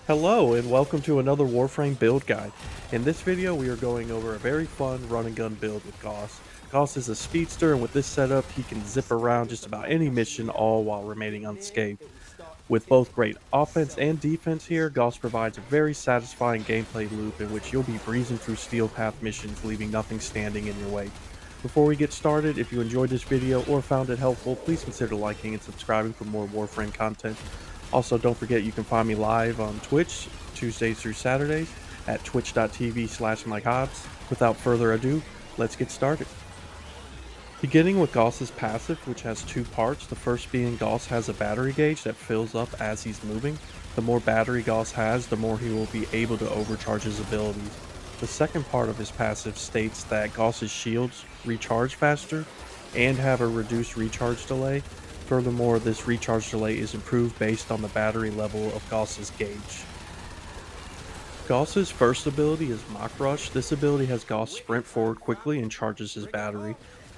Hello and welcome to another Warframe build guide. In this video we are going over a very fun run and gun build with Gauss. Gauss is a speedster and with this setup he can zip around just about any mission all while remaining unscathed. With both great offense and defense here, Gauss provides a very satisfying gameplay loop in which you'll be breezing through steel path missions leaving nothing standing in your way. Before we get started, if you enjoyed this video or found it helpful, please consider liking and subscribing for more Warframe content. Also, don't forget you can find me live on Twitch Tuesdays through Saturdays at twitch.tv/MikeHobbs. Without further ado, let's get started. Beginning with Gauss's passive, which has two parts, the first being Gauss has a battery gauge that fills up as he's moving. The more battery Gauss has, the more he will be able to overcharge his abilities. The second part of his passive states that Gauss's shields recharge faster and have a reduced recharge delay. Furthermore, this recharge delay is improved based on the battery level of Gauss's gauge. Gauss's first ability is Mach Rush. This ability has Gauss sprint forward quickly and charges his battery.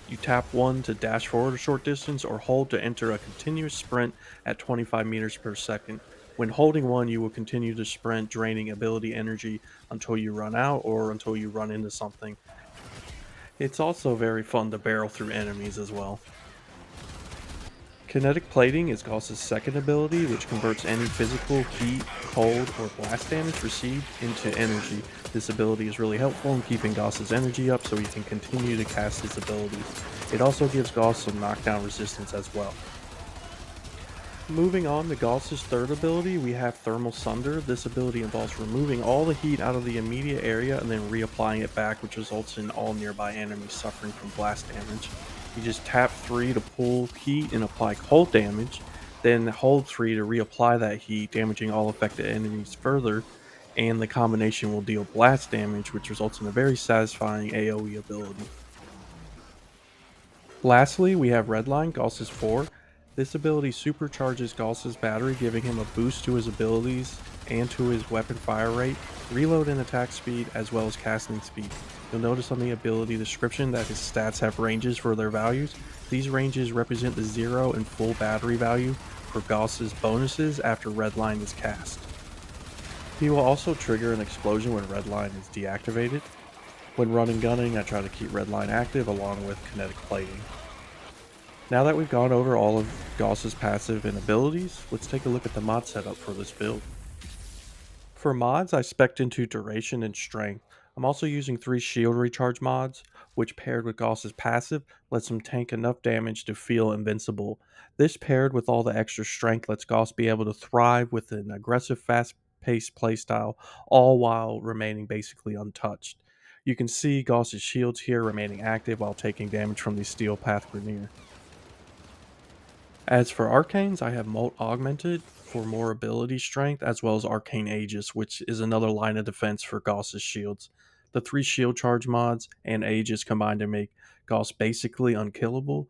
You tap 1 to dash forward a short distance or hold to enter a continuous sprint at 25 meters per second. When holding 1, you will continue to sprint, draining ability energy until you run out or until you run into something. It's also very fun to barrel through enemies as well. Kinetic Plating is Gauss's second ability, which converts any physical, heat, cold, or blast damage received into energy. This ability is really helpful in keeping Gauss's energy up so he can continue to cast his abilities. It also gives Gauss some knockdown resistance as well. Moving on to Gauss's third ability, we have Thermal Sunder. This ability involves removing all the heat out of the immediate area and then reapplying it back, which results in all nearby enemies suffering from blast damage. You just tap 3 to pull heat and apply cold damage, then hold 3 to reapply that heat, damaging all affected enemies further, and the combination will deal blast damage, which results in a very satisfying AoE ability. Lastly, we have Redline, Gauss's 4. This ability supercharges Gauss's battery, giving him a boost to his abilities and to his weapon fire rate, reload and attack speed, as well as casting speed. You'll notice on the ability description that his stats have ranges for their values. These ranges represent the 0 and full battery value for Gauss's bonuses after Redline is cast. He will also trigger an explosion when Redline is deactivated. When running gunning, I try to keep Redline active along with kinetic plating. Now that we've gone over all of Gauss's passive and abilities, let's take a look at the mod setup for this build. For mods, I spec'd into duration and strength. I'm also using 3 shield recharge mods, which paired with Gauss's passive lets him tank enough damage to feel invincible. This paired with all the extra strength lets Gauss be able to thrive with an aggressive fast-paced playstyle, all while remaining basically untouched. You can see Gauss's shields here remaining active while taking damage from the Steel Path Grineer. As for arcanes, I have Molt augmented for more ability strength, as well as Arcane Aegis, which is another line of defense for Gauss's shields. The 3 shield charge mods and Aegis combine to make Gauss basically unkillable,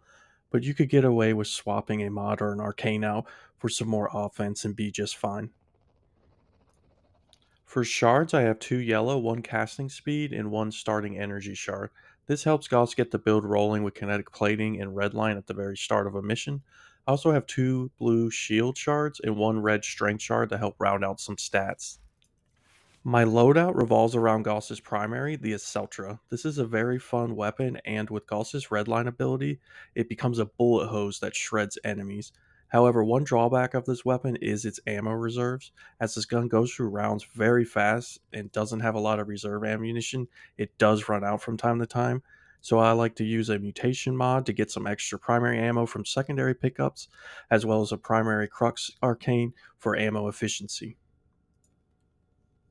but you could get away with swapping a mod or an arcane out for some more offense and be just fine. For shards, I have 2 yellow, 1 casting speed, and 1 starting energy shard. This helps Gauss get the build rolling with kinetic plating and redline at the very start of a mission. I also have 2 blue shield shards and 1 red strength shard to help round out some stats. My loadout revolves around Gauss's primary, the Acceltra. This is a very fun weapon, and with Gauss's redline ability, it becomes a bullet hose that shreds enemies. However, one drawback of this weapon is its ammo reserves. As this gun goes through rounds very fast and doesn't have a lot of reserve ammunition, it does run out from time to time. So I like to use a mutation mod to get some extra primary ammo from secondary pickups, as well as a primary Crux arcane for ammo efficiency.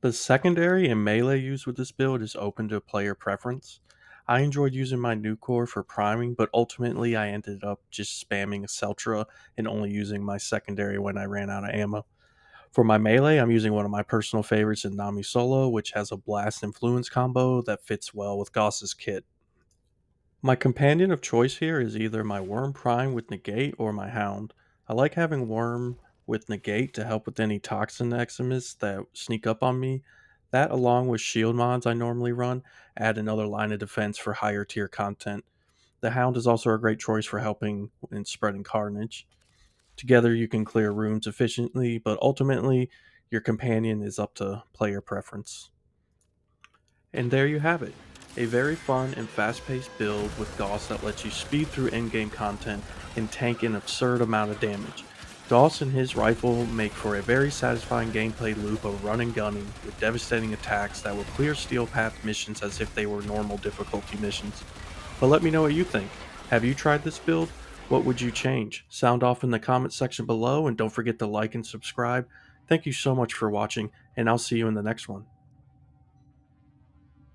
The secondary and melee used with this build is open to player preference. I enjoyed using my new core for priming, but ultimately I ended up just spamming a Celtra and only using my secondary when I ran out of ammo. For my melee, I'm using one of my personal favorites in Nami Solo, which has a blast influence combo that fits well with Gauss's kit. My companion of choice here is either my Worm Prime with Negate or my Hound. I like having Worm with Negate to help with any Toxin Eximus that sneak up on me. That, along with shield mods I normally run, add another line of defense for higher tier content. The Hound is also a great choice for helping in spreading carnage. Together, you can clear rooms efficiently, but ultimately, Your companion is up to player preference. And there you have it. A very fun and fast-paced build with Gauss that lets you speed through in-game content and tank an absurd amount of damage. Gauss and his rifle make for a very satisfying gameplay loop of run and gunning with devastating attacks that will clear steel path missions as if they were normal difficulty missions. But let me know what you think. Have you tried this build? What would you change? Sound off in the comment section below and don't forget to like and subscribe. Thank you so much for watching, and I'll see you in the next one.